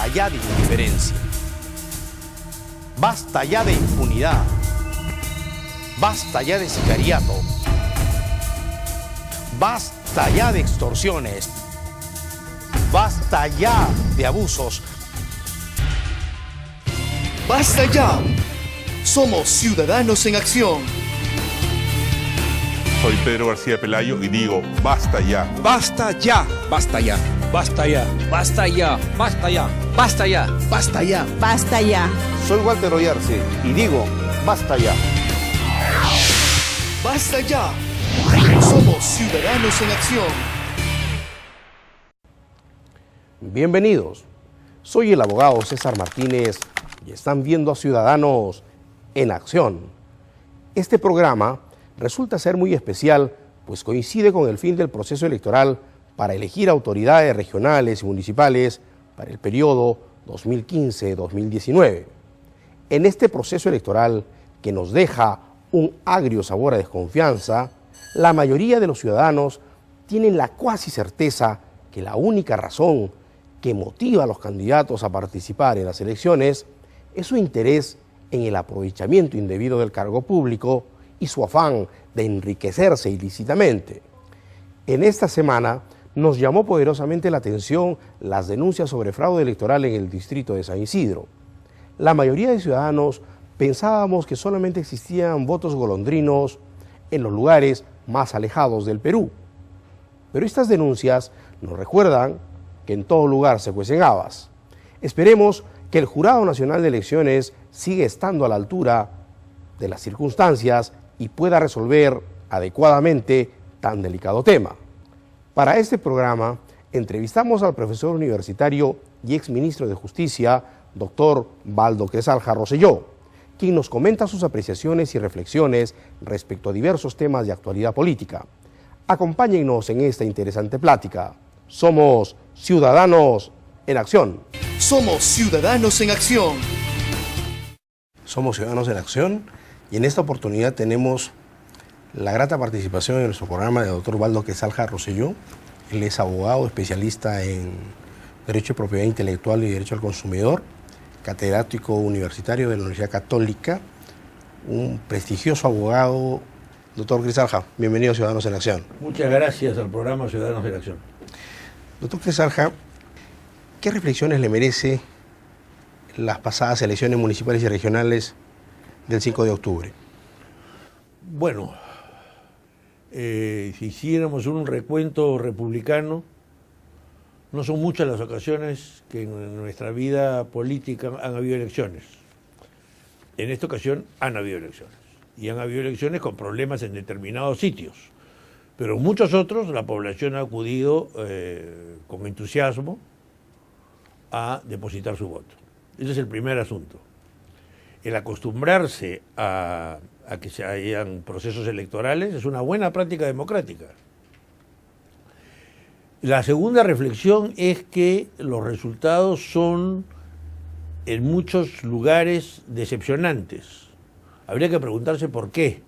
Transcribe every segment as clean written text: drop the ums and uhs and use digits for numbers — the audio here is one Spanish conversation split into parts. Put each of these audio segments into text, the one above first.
Basta ya de indiferencia. Basta ya de impunidad. Basta ya de sicariato. Basta ya de extorsiones. Basta ya de abusos. ¡Basta ya! Somos Ciudadanos en Acción. Soy Pedro García Pelayo y digo, basta ya. ¡Basta ya! Basta ya. ¡Basta ya! Basta ya. ¡Basta ya! Basta ya. ¡Basta ya! Basta ya. Soy Walter Oyarce y digo, basta ya. ¡Basta ya! Somos Ciudadanos en Acción. Bienvenidos. Soy el abogado César Martínez y están viendo a Ciudadanos en Acción. Este programa resulta ser muy especial, pues coincide con el fin del proceso electoral para elegir autoridades regionales y municipales para el periodo 2015-2019. En este proceso electoral, que nos deja un agrio sabor a desconfianza, la mayoría de los ciudadanos tienen la cuasi certeza que la única razón que motiva a los candidatos a participar en las elecciones es su interés en el aprovechamiento indebido del cargo público y su afán de enriquecerse ilícitamente. En esta semana nos llamó poderosamente la atención las denuncias sobre fraude electoral en el distrito de San Isidro. La mayoría de ciudadanos pensábamos que solamente existían votos golondrinos en los lugares más alejados del Perú. Pero estas denuncias nos recuerdan que en todo lugar se cuecen habas. Esperemos que el Jurado Nacional de Elecciones siga estando a la altura de las circunstancias y pueda resolver adecuadamente tan delicado tema. Para este programa entrevistamos al profesor universitario y exministro de Justicia, doctor Baldo Quesalja Rosselló, quien nos comenta sus apreciaciones y reflexiones respecto a diversos temas de actualidad política. Acompáñennos en esta interesante plática. Somos Ciudadanos en Acción. Somos Ciudadanos en Acción. Somos Ciudadanos en Acción y en esta oportunidad tenemos la grata participación en nuestro programa del doctor Baldo Quesalja Rosselló. Él es abogado especialista en Derecho de Propiedad Intelectual y Derecho al Consumidor, catedrático universitario de la Universidad Católica, un prestigioso abogado. Doctor Quesalja, bienvenido a Ciudadanos en Acción. Muchas gracias al programa Ciudadanos en Acción. Doctor Quesalja, ¿qué reflexiones le merece las pasadas elecciones municipales y regionales del 5 de octubre? Bueno, si hiciéramos un recuento republicano, no son muchas las ocasiones que en nuestra vida política han habido elecciones. En esta ocasión han habido elecciones. Y han habido elecciones con problemas en determinados sitios. Pero en muchos otros la población ha acudido con entusiasmo a depositar su voto. Ese es el primer asunto. El acostumbrarse a que se hayan procesos electorales es una buena práctica democrática. La segunda reflexión es que los resultados son en muchos lugares decepcionantes. Habría que preguntarse por qué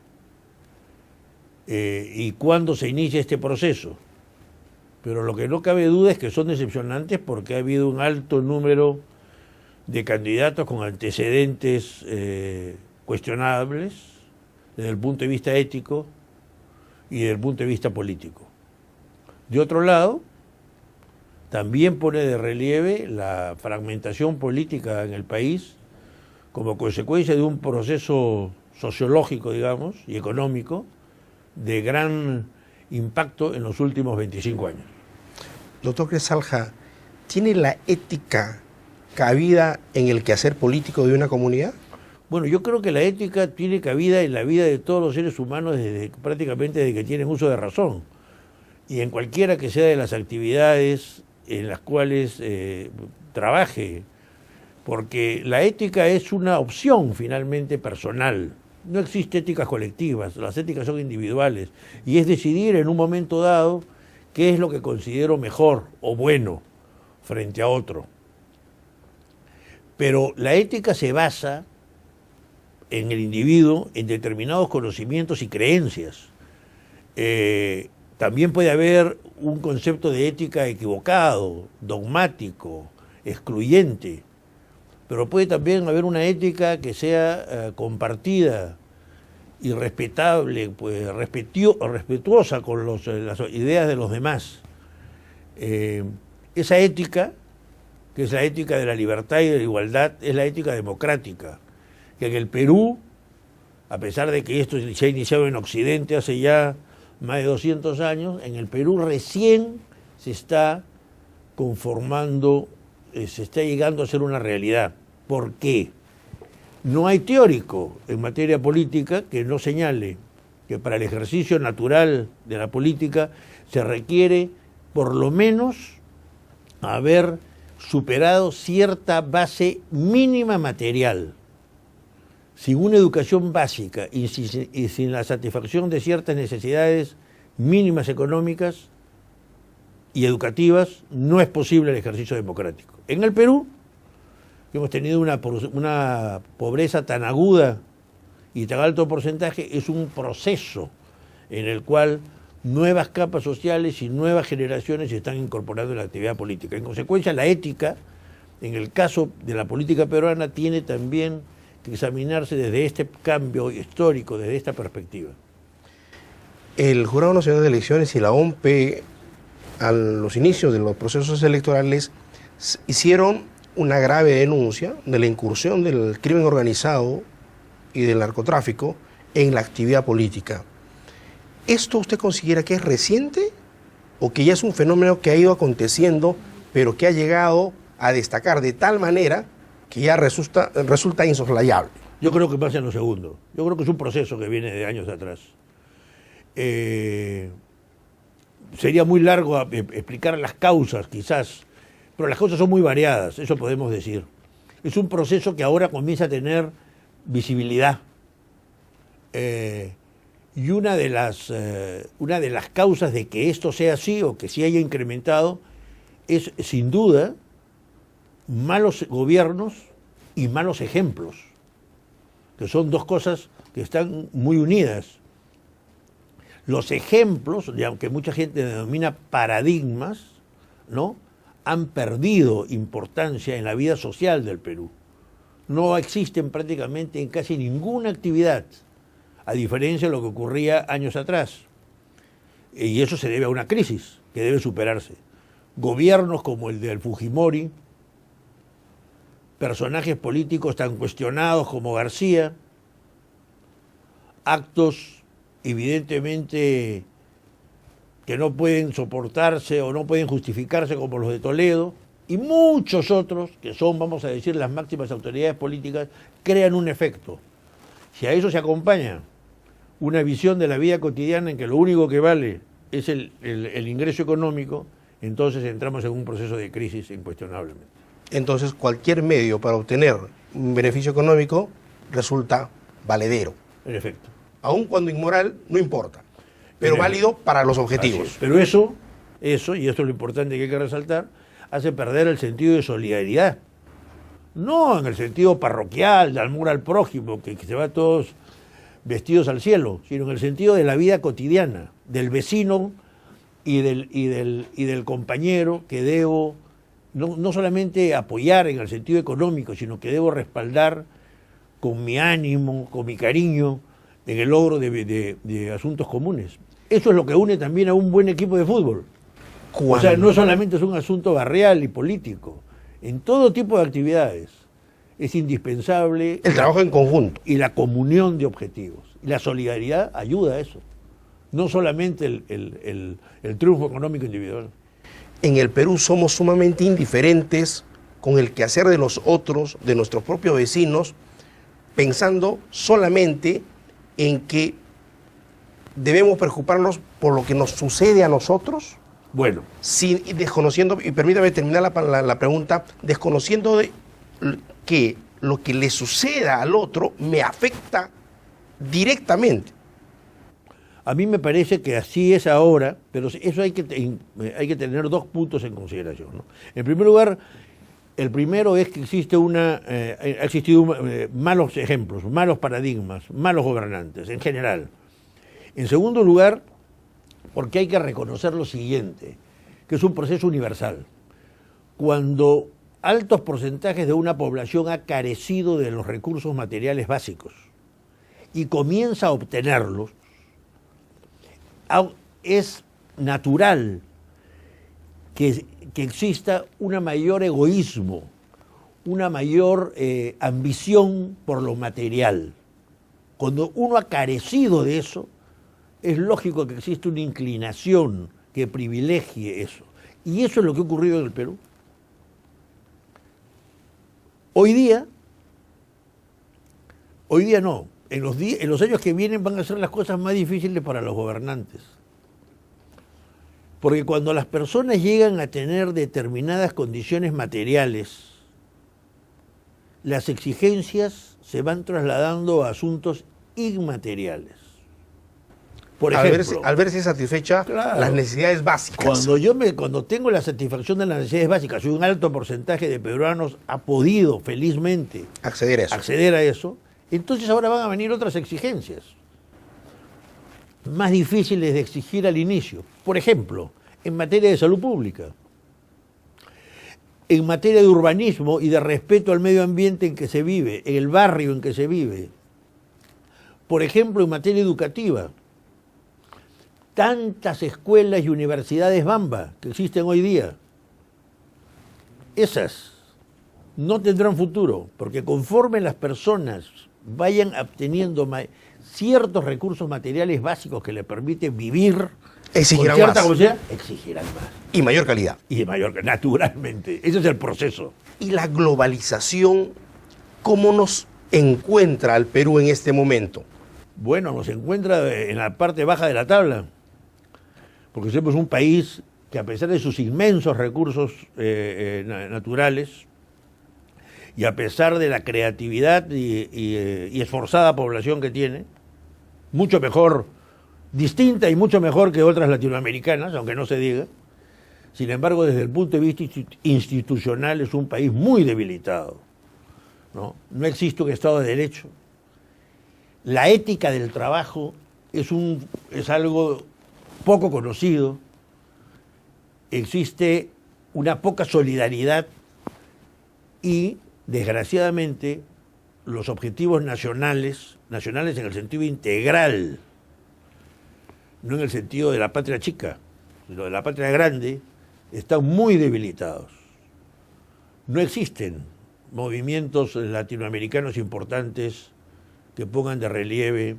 y cuándo se inicia este proceso. Pero lo que no cabe duda es que son decepcionantes porque ha habido un alto número de candidatos con antecedentes cuestionables desde el punto de vista ético y desde el punto de vista político. De otro lado, también pone de relieve la fragmentación política en el país como consecuencia de un proceso sociológico, digamos, y económico de gran impacto en los últimos 25 años. Doctor Quesalja, ¿tiene la ética cabida en el quehacer político de una comunidad? Bueno, yo creo que la ética tiene cabida en la vida de todos los seres humanos prácticamente desde que tienen uso de razón. Y en cualquiera que sea de las actividades en las cuales trabaje, porque la ética es una opción finalmente personal. No existe éticas colectivas, las éticas son individuales y es decidir en un momento dado qué es lo que considero mejor o bueno frente a otro. Pero la ética se basa en el individuo en determinados conocimientos y creencias. También puede haber un concepto de ética equivocado, dogmático, excluyente, pero puede también haber una ética que sea compartida y respetable, pues respetuosa con las ideas de los demás. Esa ética, que es la ética de la libertad y de la igualdad, es la ética democrática, que en el Perú, a pesar de que esto se ha iniciado en Occidente hace ya más de 200 años, en el Perú recién se está conformando, se está llegando a ser una realidad. ¿Por qué? No hay teórico en materia política que no señale que para el ejercicio natural de la política se requiere por lo menos haber superado cierta base mínima material. Sin una educación básica y sin la satisfacción de ciertas necesidades mínimas económicas y educativas, no es posible el ejercicio democrático. En el Perú, hemos tenido una pobreza tan aguda y tan alto porcentaje, es un proceso en el cual nuevas capas sociales y nuevas generaciones se están incorporando en la actividad política. En consecuencia, la ética, en el caso de la política peruana, tiene también que examinarse desde este cambio histórico, desde esta perspectiva. El Jurado Nacional de Elecciones y la OMPE, a los inicios de los procesos electorales, hicieron una grave denuncia de la incursión del crimen organizado y del narcotráfico en la actividad política. ¿Esto usted considera que es reciente o que ya es un fenómeno que ha ido aconteciendo, pero que ha llegado a destacar de tal manera que ya resulta insoslayable? Yo creo que pasa en lo segundo. Yo creo que es un proceso que viene de años atrás. Sería muy largo explicar las causas, quizás, pero las causas son muy variadas, eso podemos decir. Es un proceso que ahora comienza a tener visibilidad. Y una de las causas de que esto sea así o que se haya incrementado es, sin duda, malos gobiernos y malos ejemplos, que son dos cosas que están muy unidas. Los ejemplos, y aunque mucha gente denomina paradigmas, ¿no?, han perdido importancia en la vida social del Perú. No existen prácticamente en casi ninguna actividad, a diferencia de lo que ocurría años atrás. Y eso se debe a una crisis que debe superarse. Gobiernos como el del Fujimori, personajes políticos tan cuestionados como García, actos evidentemente que no pueden soportarse o no pueden justificarse como los de Toledo, y muchos otros, que son, vamos a decir, las máximas autoridades políticas, crean un efecto. Si a eso se acompaña una visión de la vida cotidiana en que lo único que vale es el ingreso económico, entonces entramos en un proceso de crisis incuestionablemente. Entonces cualquier medio para obtener un beneficio económico resulta valedero. En efecto. Aun cuando inmoral, no importa, pero válido para los objetivos. Pero eso, y esto es lo importante que hay que resaltar, hace perder el sentido de solidaridad. No en el sentido parroquial, de amor al prójimo, que se va todos vestidos al cielo, sino en el sentido de la vida cotidiana, del vecino y del compañero que debo no solamente apoyar en el sentido económico, sino que debo respaldar con mi ánimo, con mi cariño, en el logro de asuntos comunes. Eso es lo que une también a un buen equipo de fútbol. O sea, no solamente es un asunto barrial y político. En todo tipo de actividades es indispensable el trabajo en conjunto y la comunión de objetivos. Y la solidaridad ayuda a eso. No solamente el triunfo económico individual. En el Perú somos sumamente indiferentes con el quehacer de los otros, de nuestros propios vecinos, pensando solamente en que debemos preocuparnos por lo que nos sucede a nosotros. Bueno, desconociendo, y permítame terminar la pregunta, desconociendo que lo que le suceda al otro me afecta directamente. A mí me parece que así es ahora, pero eso hay que tener dos puntos en consideración, ¿no? En primer lugar, el primero es que ha existido malos ejemplos, malos paradigmas, malos gobernantes en general. En segundo lugar, porque hay que reconocer lo siguiente, que es un proceso universal. Cuando altos porcentajes de una población ha carecido de los recursos materiales básicos y comienza a obtenerlos, es natural que exista un mayor egoísmo, una mayor ambición por lo material. Cuando uno ha carecido de eso, es lógico que existe una inclinación que privilegie eso. Y eso es lo que ha ocurrido en el Perú. Hoy día no, en los años que vienen van a ser las cosas más difíciles para los gobernantes. Porque cuando las personas llegan a tener determinadas condiciones materiales, las exigencias se van trasladando a asuntos inmateriales. Por ejemplo, al verse satisfecha claro, las necesidades básicas. Cuando tengo la satisfacción de las necesidades básicas y un alto porcentaje de peruanos ha podido felizmente acceder a eso, entonces ahora van a venir otras exigencias más difíciles de exigir al inicio. Por ejemplo, en materia de salud pública, en materia de urbanismo y de respeto al medio ambiente en que se vive, en el barrio en que se vive. Por ejemplo, en materia educativa, tantas escuelas y universidades bamba que existen hoy día, esas no tendrán futuro, porque conforme las personas vayan obteniendo ciertos recursos materiales básicos que les permiten vivir, exigirán con cierta más. Exigirán más. Y mayor calidad. Y de mayor calidad, naturalmente. Ese es el proceso. ¿Y la globalización cómo nos encuentra al Perú en este momento? Bueno, nos encuentra en la parte baja de la tabla, porque somos un país que, a pesar de sus inmensos recursos naturales y a pesar de la creatividad y esforzada población que tiene, mucho mejor, distinta y mucho mejor que otras latinoamericanas, aunque no se diga, sin embargo, desde el punto de vista institucional es un país muy debilitado, ¿no? No existe un Estado de Derecho. La ética del trabajo es algo poco conocido. Existe una poca solidaridad y, desgraciadamente, los objetivos nacionales en el sentido integral, no en el sentido de la patria chica, sino de la patria grande, están muy debilitados. No existen movimientos latinoamericanos importantes que pongan de relieve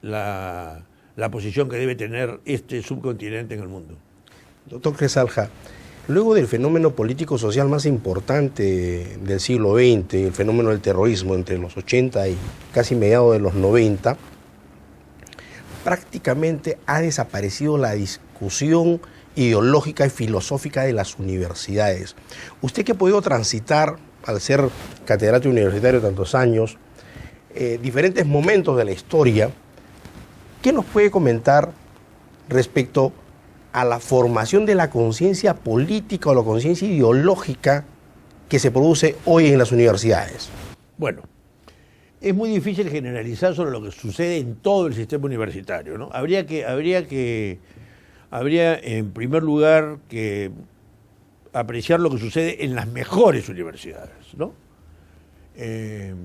la posición que debe tener este subcontinente en el mundo. Doctor Cresalja, luego del fenómeno político-social más importante del siglo XX, el fenómeno del terrorismo entre los 80 y casi mediados de los 90, prácticamente ha desaparecido la discusión ideológica y filosófica de las universidades. Usted que ha podido transitar, al ser catedrático universitario tantos años, diferentes momentos de la historia, ¿qué nos puede comentar respecto a la formación de la conciencia política o la conciencia ideológica que se produce hoy en las universidades? Bueno, es muy difícil generalizar sobre lo que sucede en todo el sistema universitario, ¿no? Habría en primer lugar que apreciar lo que sucede en las mejores universidades, ¿no? Que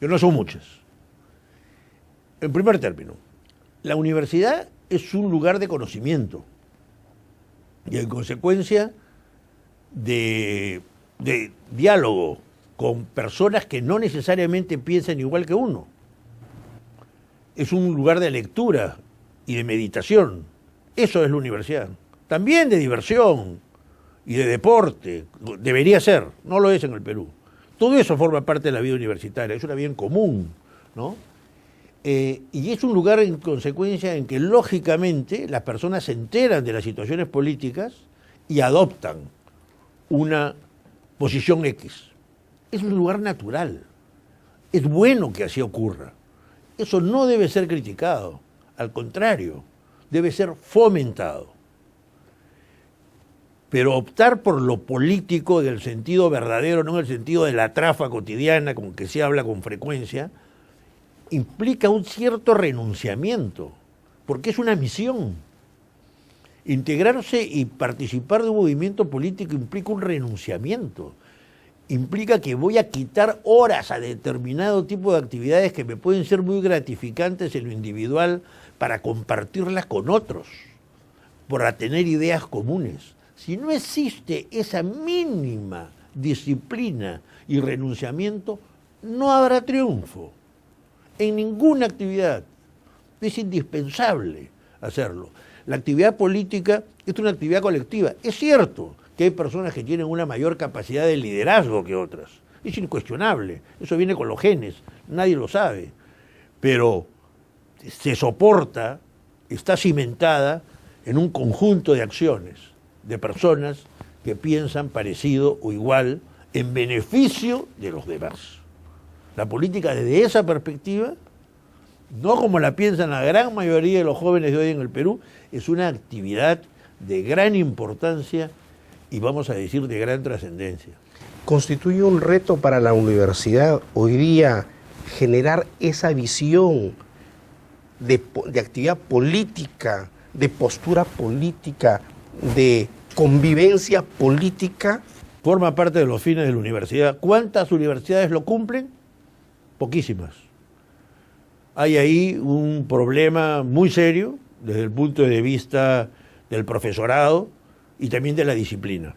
no son muchas. En primer término, la universidad es un lugar de conocimiento y, en consecuencia, de diálogo con personas que no necesariamente piensan igual que uno. Es un lugar de lectura y de meditación. Eso es la universidad. También de diversión y de deporte. Debería ser, no lo es en el Perú. Todo eso forma parte de la vida universitaria, es una vida en común, ¿no? Y es un lugar, en consecuencia, en que lógicamente las personas se enteran de las situaciones políticas y adoptan una posición X. Es un lugar natural. Es bueno que así ocurra. Eso no debe ser criticado. Al contrario, debe ser fomentado. Pero optar por lo político en el sentido verdadero, no en el sentido de la trafa cotidiana con que se habla con frecuencia, implica un cierto renunciamiento, porque es una misión. Integrarse y participar de un movimiento político implica un renunciamiento. implica que voy a quitar horas a determinado tipo de actividades que me pueden ser muy gratificantes en lo individual para compartirlas con otros, para tener ideas comunes. Si no existe esa mínima disciplina y renunciamiento, no habrá triunfo en ninguna actividad. Es indispensable hacerlo. La actividad política es una actividad colectiva. Es cierto que hay personas que tienen una mayor capacidad de liderazgo que otras. Es incuestionable. Eso viene con los genes. Nadie lo sabe. Pero se soporta, está cimentada en un conjunto de acciones de personas que piensan parecido o igual en beneficio de los demás. La política desde esa perspectiva, no como la piensan la gran mayoría de los jóvenes de hoy en el Perú, es una actividad de gran importancia y vamos a decir de gran trascendencia. ¿Constituye un reto para la universidad hoy día generar esa visión de actividad política, de postura política, de convivencia política? Forma parte de los fines de la universidad. ¿Cuántas universidades lo cumplen? Poquísimas. Hay ahí un problema muy serio desde el punto de vista del profesorado y también de la disciplina.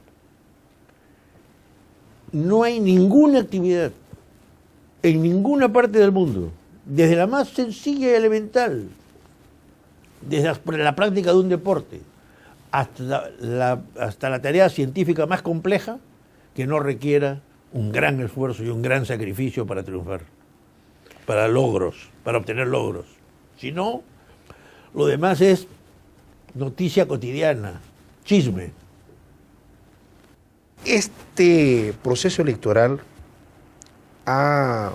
No hay ninguna actividad en ninguna parte del mundo, desde la más sencilla y elemental, desde la práctica de un deporte, hasta la tarea científica más compleja, que no requiera un gran esfuerzo y un gran sacrificio para triunfar, para obtener logros. Si no, lo demás es noticia cotidiana, chisme. Este proceso electoral ha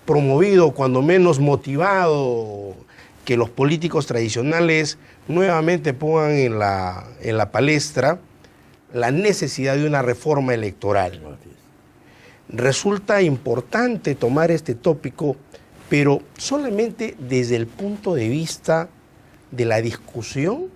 promovido, cuando menos motivado, que los políticos tradicionales nuevamente pongan en la palestra la necesidad de una reforma electoral. Resulta importante tomar este tópico, pero solamente desde el punto de vista de la discusión,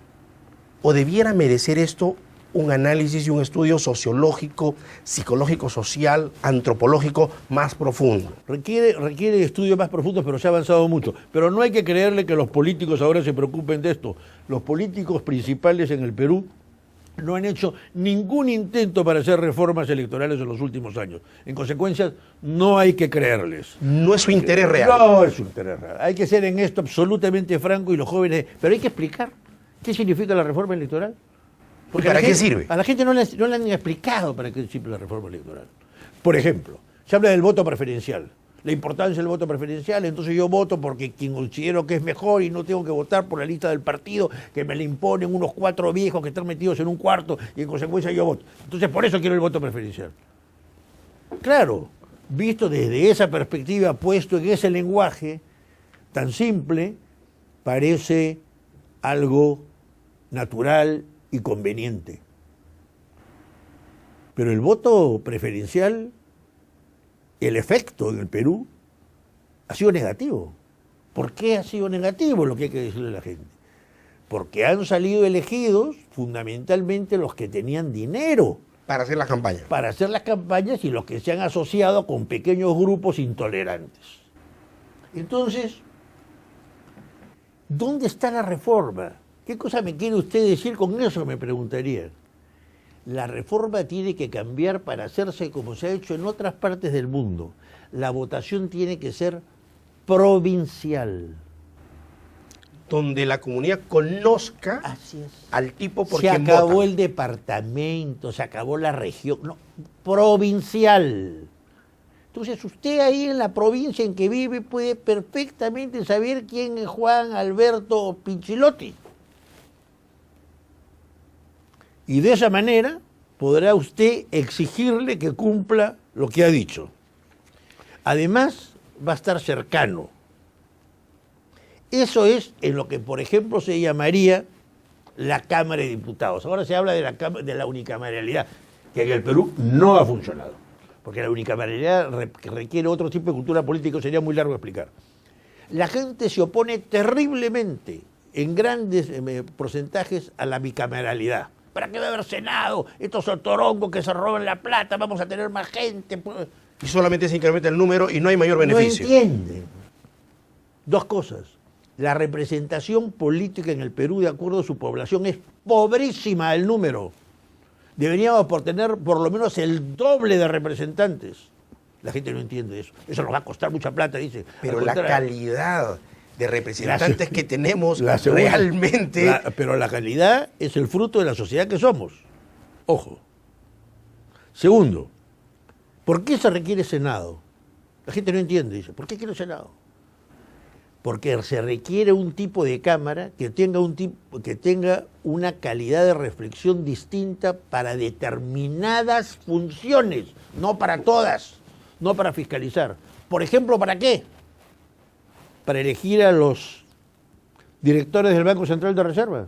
¿o debiera merecer esto un análisis y un estudio sociológico, psicológico, social, antropológico más profundo? Requiere estudios más profundos, pero se ha avanzado mucho. Pero no hay que creerle que los políticos ahora se preocupen de esto. Los políticos principales en el Perú no han hecho ningún intento para hacer reformas electorales en los últimos años. En consecuencia, no hay que creerles. No es su interés real. No es su interés real. Hay que ser en esto absolutamente franco y los jóvenes... Pero hay que explicar qué significa la reforma electoral. Porque ¿para qué sirve? A la gente no le han explicado para qué sirve la reforma electoral. Por ejemplo, se habla del voto preferencial, la importancia del voto preferencial, entonces yo voto porque quien considero que es mejor y no tengo que votar por la lista del partido que me le imponen unos 4 viejos que están metidos en un cuarto y en consecuencia yo voto. Entonces por eso quiero el voto preferencial. Claro, visto desde esa perspectiva, puesto en ese lenguaje tan simple, parece algo natural y conveniente. Pero el voto preferencial, el efecto en el Perú ha sido negativo. ¿Por qué ha sido negativo? Lo que hay que decirle a la gente. Porque han salido elegidos fundamentalmente los que tenían dinero Para hacer las campañas. Para hacer las campañas y los que se han asociado con pequeños grupos intolerantes. Entonces, ¿dónde está la reforma? ¿Qué cosa me quiere usted decir con eso? Me preguntarían. La reforma tiene que cambiar para hacerse como se ha hecho en otras partes del mundo. La votación tiene que ser provincial. Donde la comunidad conozca Así es. al tipo por Se quien acabó vota. el departamento, se acabó la región. No, provincial. Entonces usted ahí en la provincia en que vive puede perfectamente saber quién es Juan Alberto Pichilotti. Y de esa manera podrá usted exigirle que cumpla lo que ha dicho. Además, va a estar cercano. Eso es en lo que, por ejemplo, se llamaría la Cámara de Diputados. Ahora se habla de la unicameralidad, que en el Perú no ha funcionado. Porque la unicameralidad requiere otro tipo de cultura política, sería muy largo explicar. La gente se opone terriblemente, en grandes porcentajes, a la bicameralidad. ¿Para qué va a haber Senado? Estos otorongos que se roban la plata, vamos a tener más gente. Pues. Y solamente se incrementa el número y no hay mayor beneficio. No entienden. Dos cosas. La representación política en el Perú, de acuerdo a su población, es pobrísima el número. Deberíamos por tener por lo menos el doble de representantes. La gente no entiende eso. Eso nos va a costar mucha plata, dice. Pero Al la contrario, calidad de representantes que tenemos la segunda- realmente... pero la calidad es el fruto de la sociedad que somos. Ojo. Segundo, ¿por qué se requiere Senado? La gente no entiende, dice. ¿Por qué quiere Senado? Porque se requiere un tipo de cámara que tenga una calidad de reflexión distinta para determinadas funciones, no para todas, no para fiscalizar. Por ejemplo, ¿para qué? Para elegir a los directores del Banco Central de Reserva,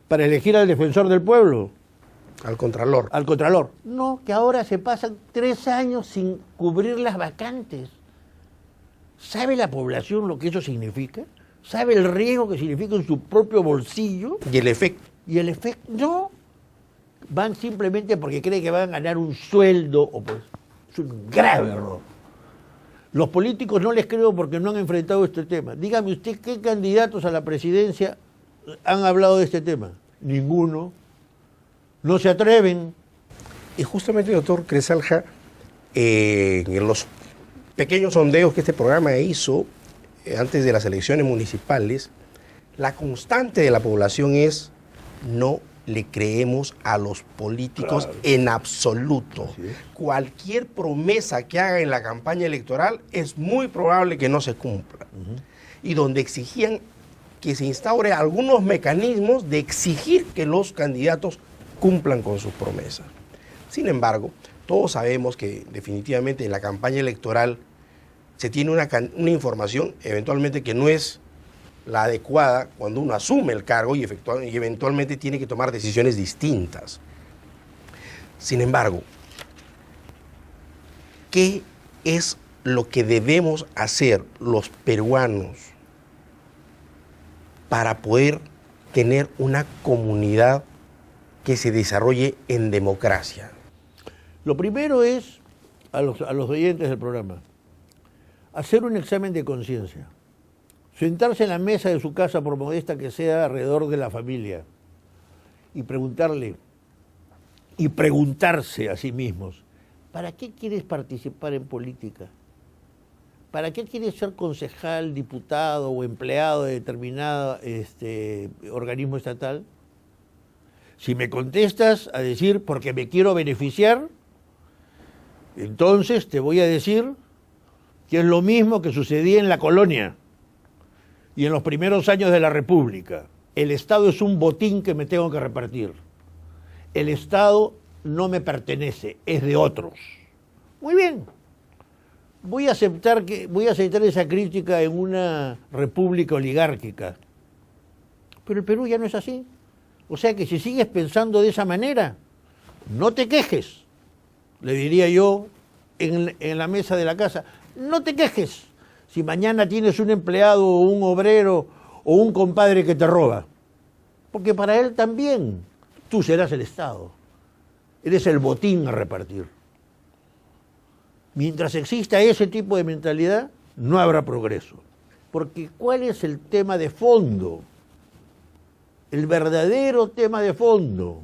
para elegir al defensor del pueblo, Al Contralor. al Contralor. No, que ahora se pasan 3 años sin cubrir las vacantes. ¿Sabe la población lo que eso significa? ¿Sabe el riesgo que significa en su propio bolsillo? Y el efecto. Y el efecto, no. Van simplemente porque creen que van a ganar un sueldo. O pues, es un grave error. Los políticos no les creo porque no han enfrentado este tema. Dígame usted, ¿qué candidatos a la presidencia han hablado de este tema? Ninguno. No se atreven. Y justamente, doctor Cresalja, en los pequeños sondeos que este programa hizo antes de las elecciones municipales, la constante de la población es: no le creemos a los políticos en absoluto. Cualquier promesa que haga en la campaña electoral es muy probable que no se cumpla. Y donde exigían que se instaure algunos mecanismos de exigir que los candidatos cumplan con sus promesas. Sin embargo, todos sabemos que definitivamente en la campaña electoral se tiene una información eventualmente que no es la adecuada cuando uno asume el cargo y eventualmente tiene que tomar decisiones distintas. Sin embargo, ¿qué es lo que debemos hacer los peruanos para poder tener una comunidad que se desarrolle en democracia? Lo primero es, a los oyentes del programa, hacer un examen de conciencia. Sentarse en la mesa de su casa, por modesta que sea, alrededor de la familia, y preguntarle, y preguntarse a sí mismos, ¿para qué quieres participar en política? ¿Para qué quieres ser concejal, diputado o empleado de determinado organismo estatal? Si me contestas a decir, porque me quiero beneficiar, entonces te voy a decir que es lo mismo que sucedía en la colonia y en los primeros años de la República. El Estado es un botín que me tengo que repartir. El Estado no me pertenece, es de otros. Muy bien. Voy a aceptar esa crítica en una república oligárquica. Pero el Perú ya no es así. O sea que si sigues pensando de esa manera, no te quejes. Le diría yo en la mesa de la casa, no te quejes si mañana tienes un empleado o un obrero o un compadre que te roba. Porque para él también tú serás el Estado. Eres el botín a repartir. Mientras exista ese tipo de mentalidad, no habrá progreso. Porque ¿cuál es el tema de fondo? El verdadero tema de fondo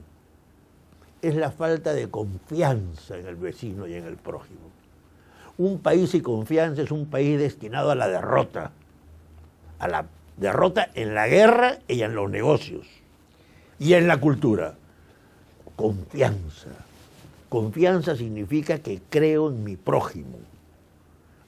es la falta de confianza en el vecino y en el prójimo. Un país sin confianza es un país destinado a la derrota en la guerra y en los negocios y en la cultura. Confianza. Confianza significa que creo en mi prójimo.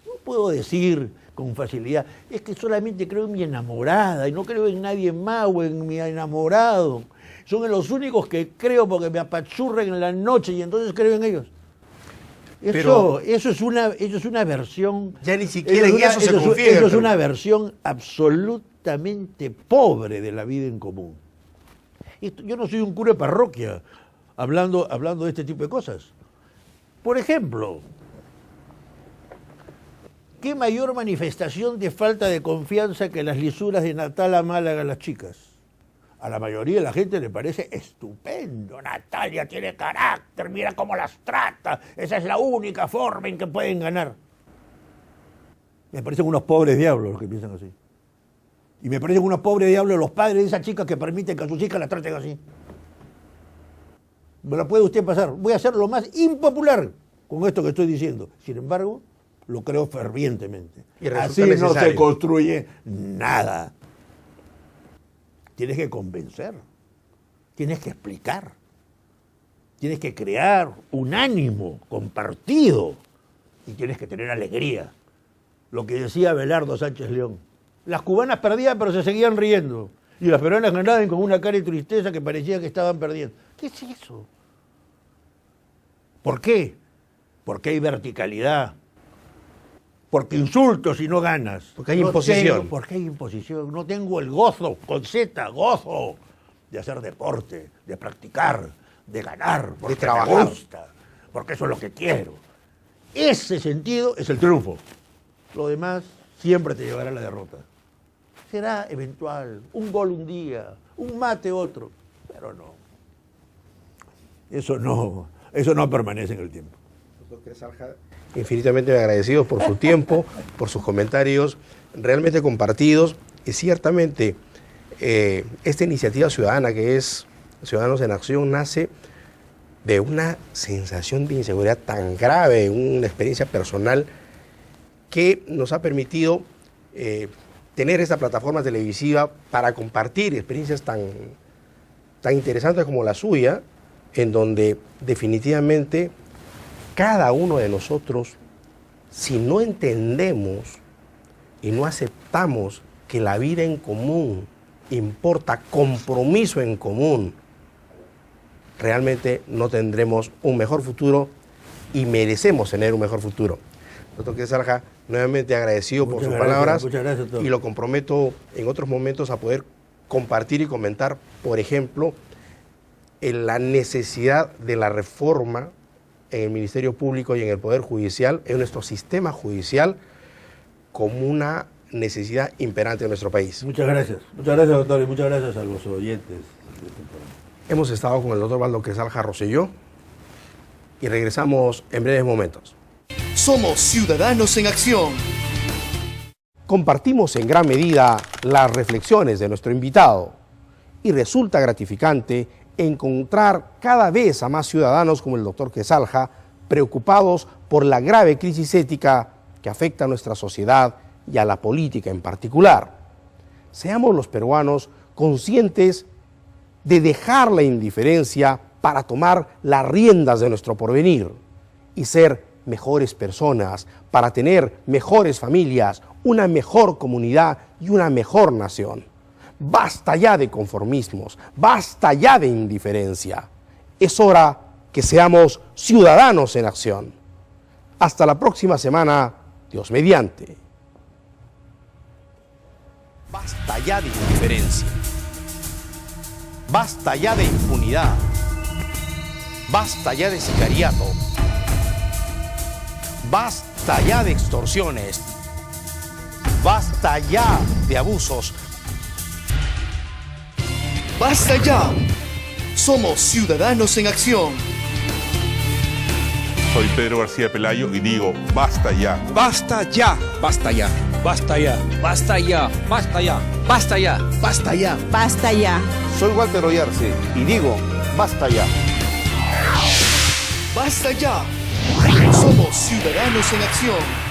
No puedo decir con facilidad, es que solamente creo en mi enamorada y no creo en nadie más o en mi enamorado. Son los únicos que creo porque me apachurran en la noche y entonces creo en ellos. Eso es una versión... Ya ni siquiera en eso se confía. Eso es una versión absolutamente pobre de la vida en común. Yo no soy un cura de parroquia hablando de este tipo de cosas. Por ejemplo, ¿qué mayor manifestación de falta de confianza que las lisuras de Natal a Málaga a las chicas? A la mayoría de la gente le parece estupendo. Natalia tiene carácter, mira cómo las trata. Esa es la única forma en que pueden ganar. Me parecen unos pobres diablos los que piensan así. Y me parecen unos pobres diablos los padres de esas chicas que permiten que a sus hijas las traten así. Me la puede usted pasar. Voy a ser lo más impopular con esto que estoy diciendo. Sin embargo, lo creo fervientemente. Y resulta así no necesario. se construye nada. Tienes que convencer, tienes que explicar, tienes que crear un ánimo compartido y tienes que tener alegría. Lo que decía Abelardo Sánchez León. Las cubanas perdían pero se seguían riendo y las peruanas ganaban con una cara de tristeza que parecía que estaban perdiendo. ¿Qué es eso? ¿Por qué? Porque hay verticalidad. Porque insulto si no ganas. Porque hay imposición. Porque hay imposición. No tengo el gozo, con Z, gozo, de hacer deporte, de practicar, de ganar, porque de trabajar. me gusta, porque eso es lo que quiero. Ese sentido es el triunfo. Lo demás siempre te llevará a la derrota. Será eventual, un gol un día, un mate otro, pero no. Eso no permanece en el tiempo. Infinitamente agradecidos por su tiempo, por sus comentarios realmente compartidos. Y ciertamente esta iniciativa ciudadana que es Ciudadanos en Acción nace de una sensación de inseguridad tan grave, una experiencia personal que nos ha permitido tener esta plataforma televisiva para compartir experiencias tan interesantes como la suya, en donde definitivamente cada uno de nosotros, si no entendemos y no aceptamos que la vida en común importa compromiso en común, realmente no tendremos un mejor futuro y merecemos tener un mejor futuro. Doctor Quesalja, nuevamente agradecido por sus palabras. Muchas gracias, doctor. Y lo comprometo en otros momentos a poder compartir y comentar, por ejemplo, en la necesidad de la reforma en el Ministerio Público y en el Poder Judicial, en nuestro sistema judicial, como una necesidad imperante en nuestro país. Muchas gracias, doctor, y muchas gracias a los oyentes de este programa. Hemos estado con el doctor Waldo Quesalja Rosselló y regresamos en breves momentos. Somos Ciudadanos en Acción. Compartimos en gran medida las reflexiones de nuestro invitado y resulta gratificante encontrar cada vez a más ciudadanos como el doctor Quesalja preocupados por la grave crisis ética que afecta a nuestra sociedad y a la política en particular. Seamos los peruanos conscientes de dejar la indiferencia para tomar las riendas de nuestro porvenir y ser mejores personas para tener mejores familias, una mejor comunidad y una mejor nación. Basta ya de conformismos, basta ya de indiferencia. Es hora que seamos ciudadanos en acción. Hasta la próxima semana, Dios mediante. Basta ya de indiferencia. Basta ya de impunidad. Basta ya de sicariato. Basta ya de extorsiones. Basta ya de abusos. ¡Basta ya! Somos Ciudadanos en Acción. Soy Pedro García Pelayo y digo, basta ya. Basta ya, basta ya, basta ya, basta ya, basta ya, basta ya, ¡Basta ya! Basta ya. Soy Walter Oyarce y digo, basta ya. ¡Basta ya! Somos Ciudadanos en Acción.